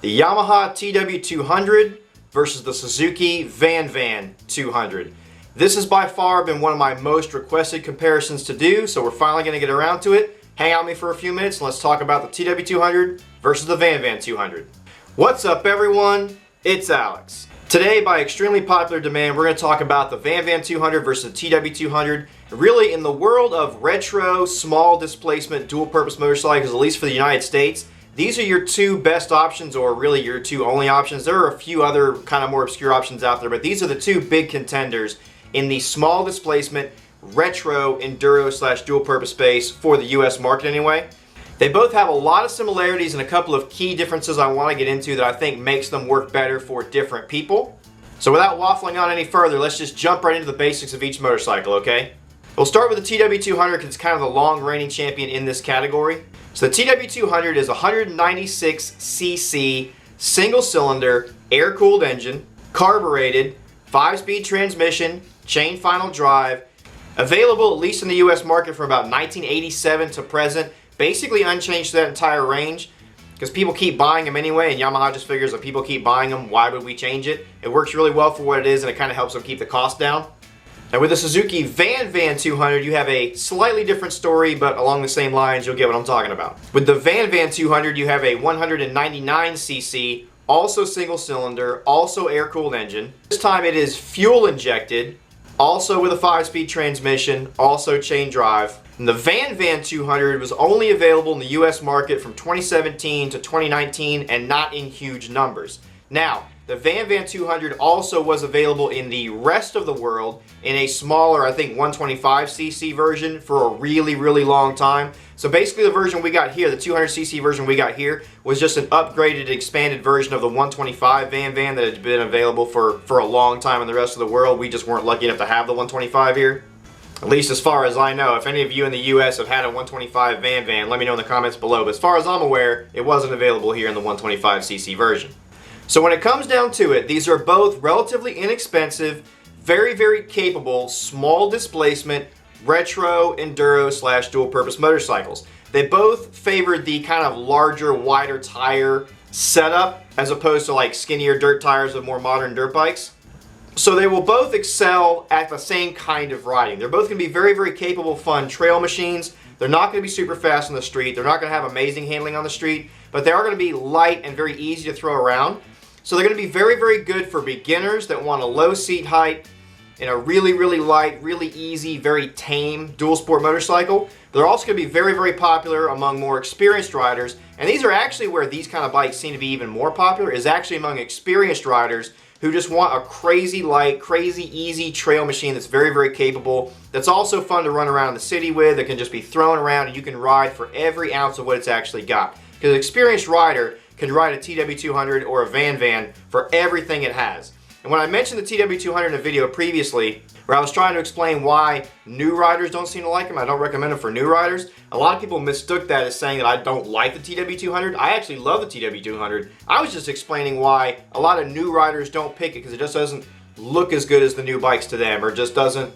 the Yamaha TW200 versus the Suzuki VanVan 200. This has by far been one of my most requested comparisons to do, so we're finally going to get around to it. Hang out with me for a few minutes and let's talk about the TW200 versus the VanVan 200. What's up everyone? It's Alex. Today, by extremely popular demand, we're going to talk about the VanVan 200 versus the TW200. Really, in the world of retro, small displacement, dual-purpose motorcycles, at least for the United States, these are your two best options, or really your two only options. There are a few other kind of more obscure options out there, but these are the two big contenders in the small displacement, retro, enduro slash dual-purpose space for the US market anyway. They both have a lot of similarities and a couple of key differences I want to get into that I think makes them work better for different people. So without waffling on any further, let's just jump right into the basics of each motorcycle, okay? We'll start with the TW200 because it's kind of the long reigning champion in this category. So the TW200 is a 196cc single cylinder air-cooled engine, carbureted, 5-speed transmission, chain final drive, available at least in the US market from about 1987 to present. Basically unchanged to that entire range because people keep buying them anyway, and Yamaha just figures if people keep buying them, why would we change it? It works really well for what it is, and it kind of helps them keep the cost down. And with the Suzuki VanVan 200, you have a slightly different story, but along the same lines, you'll get what I'm talking about. With the VanVan 200, you have a 199cc, also single cylinder, also air-cooled engine. This time it is fuel injected, also with a 5-speed transmission, also chain drive. And the VanVan 200 was only available in the US market from 2017 to 2019 and not in huge numbers. Now, the VanVan 200 also was available in the rest of the world in a smaller, I think 125cc version for a really, really long time. So basically the version we got here, the 200cc version we got here, was just an upgraded, expanded version of the 125 VanVan that had been available for a long time in the rest of the world. We just weren't lucky enough to have the 125 here. At least as far as I know. If any of you in the US have had a 125 VanVan, let me know in the comments below. But as far as I'm aware, it wasn't available here in the 125cc version. So when it comes down to it, these are both relatively inexpensive, very, very capable, small displacement, retro, enduro slash dual purpose motorcycles. They both favored the kind of larger, wider tire setup as opposed to like skinnier dirt tires of more modern dirt bikes. So they will both excel at the same kind of riding. They're both going to be very, very capable, fun trail machines. They're not going to be super fast on the street. They're not going to have amazing handling on the street, but they are going to be light and very easy to throw around. So they're going to be very, very good for beginners that want a low seat height in a really, really light, really easy, very tame dual sport motorcycle. They're also going to be very, very popular among more experienced riders. And these are actually where these kind of bikes seem to be even more popular, is actually among experienced riders who just want a crazy light, crazy easy trail machine that's very, very capable, that's also fun to run around the city with, that can just be thrown around and you can ride for every ounce of what it's actually got. Because an experienced rider can ride a TW200 or a VanVan for everything it has. And when I mentioned the TW200 in a video previously, where I was trying to explain why new riders don't seem to like them, I don't recommend them for new riders, a lot of people mistook that as saying that I don't like the TW200. I actually love the TW200. I was just explaining why a lot of new riders don't pick it because it just doesn't look as good as the new bikes to them, or just doesn't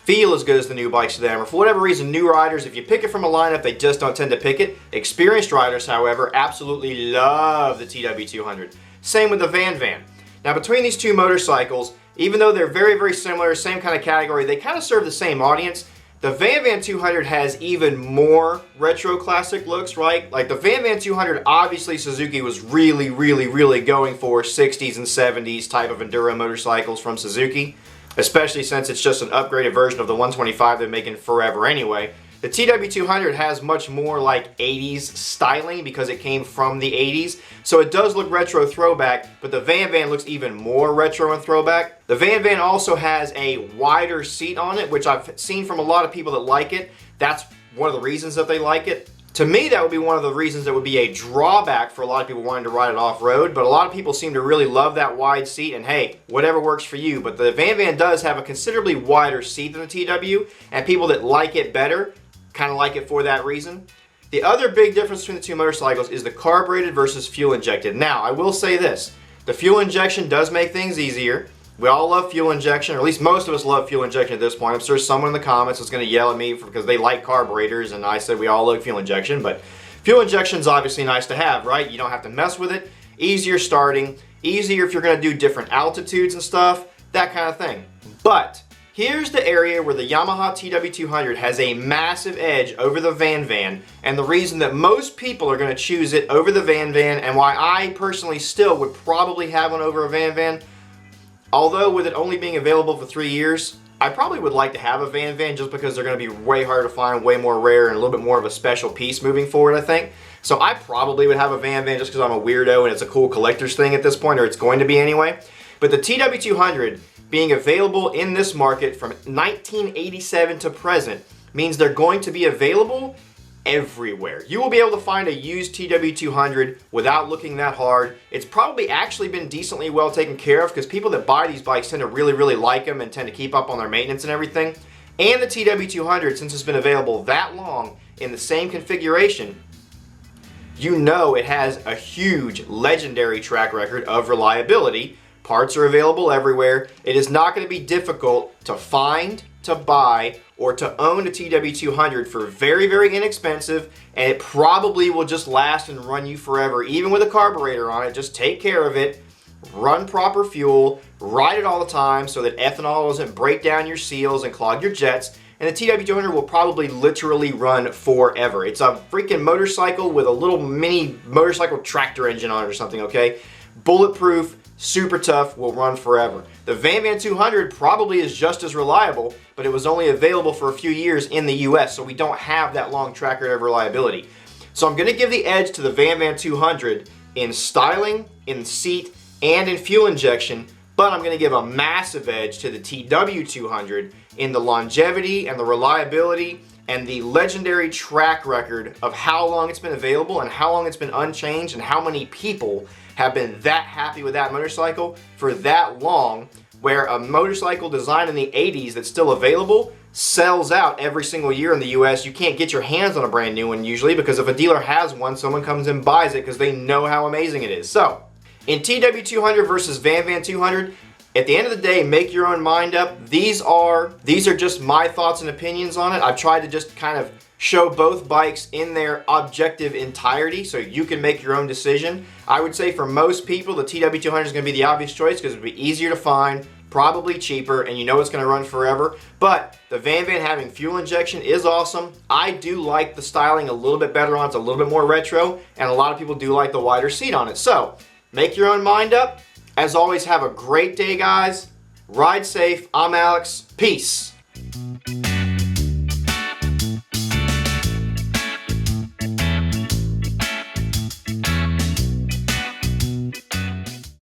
feel as good as the new bikes to them, or for whatever reason, new riders, if you pick it from a lineup, they just don't tend to pick it. Experienced riders, however, absolutely love the TW200. Same with the VanVan. Now between these two motorcycles, even though they're very, very similar, same kind of category, they kind of serve the same audience. The VanVan 200 has even more retro classic looks, right? Like the VanVan 200, obviously Suzuki was really, really, really going for 60s and 70s type of enduro motorcycles from Suzuki, especially since it's just an upgraded version of the 125 they're making forever anyway. The TW200 has much more like 80s styling because it came from the 80s, so it does look retro throwback, but the VanVan looks even more retro and throwback. The VanVan also has a wider seat on it, which I've seen from a lot of people that like it. That's one of the reasons that they like it. To me, that would be one of the reasons that would be a drawback for a lot of people wanting to ride it off-road, but a lot of people seem to really love that wide seat, and hey, whatever works for you. But the VanVan does have a considerably wider seat than the TW, and people that like it better kind of like it for that reason. The other big difference between the two motorcycles is the carbureted versus fuel injected. Now, I will say this, the fuel injection does make things easier. We all love fuel injection, or at least most of us love fuel injection at this point. I'm sure someone in the comments is going to yell at me because they like carburetors, and I said we all love fuel injection, but fuel injection is obviously nice to have, right? You don't have to mess with it. easier starting, easier if you're going to do different altitudes and stuff, that kind of thing. But here's the area where the Yamaha TW200 has a massive edge over the VanVan, and the reason that most people are going to choose it over the VanVan, and why I personally still would probably have one over a VanVan, although with it only being available for 3 years, I probably would like to have a VanVan just because they're going to be way harder to find, way more rare, and a little bit more of a special piece moving forward, I think. So I probably would have a VanVan just because I'm a weirdo and it's a cool collector's thing at this point, or it's going to be anyway. But the TW200 being available in this market from 1987 to present means they're going to be available everywhere. You will be able to find a used TW200 without looking that hard. It's probably actually been decently well taken care of because people that buy these bikes tend to really like them and tend to keep up on their maintenance and everything. And the TW200, since it's been available that long in the same configuration, you know it has a huge legendary track record of reliability. Parts are available everywhere. It is not going to be difficult to find, to buy, or to own a TW200 for very inexpensive, and it probably will just last and run you forever. Even with a carburetor on it, just take care of it, run proper fuel, ride it all the time so that ethanol doesn't break down your seals and clog your jets, and the TW200 will probably literally run forever. It's a freaking motorcycle with a little mini motorcycle tractor engine on it or something, okay? Bulletproof, super tough, will run forever. The VanVan 200 probably is just as reliable, but it was only available for a few years in the US, so we don't have that long track record of reliability. So I'm going to give the edge to the VanVan 200 in styling, in seat, and in fuel injection, but I'm going to give a massive edge to the TW200 in the longevity and the reliability and the legendary track record of how long it's been available and how long it's been unchanged and how many people have been that happy with that motorcycle for that long, where a motorcycle designed in the 80s that's still available sells out every single year in the US. You can't get your hands on a brand new one usually because if a dealer has one, someone comes and buys it because they know how amazing it is. So, in TW200 versus VanVan 200, at the end of the day, make your own mind up. These are just my thoughts and opinions on it. I've tried to just kind of show both bikes in their objective entirety so you can make your own decision. I would say for most people, the TW200 is going to be the obvious choice because it'll be easier to find, probably cheaper, and you know it's going to run forever. But the VanVan having fuel injection is awesome. I do like the styling a little bit better on it. It's a little bit more retro, and a lot of people do like the wider seat on it. So, make your own mind up. As always, have a great day, guys. Ride safe. I'm Alex. Peace.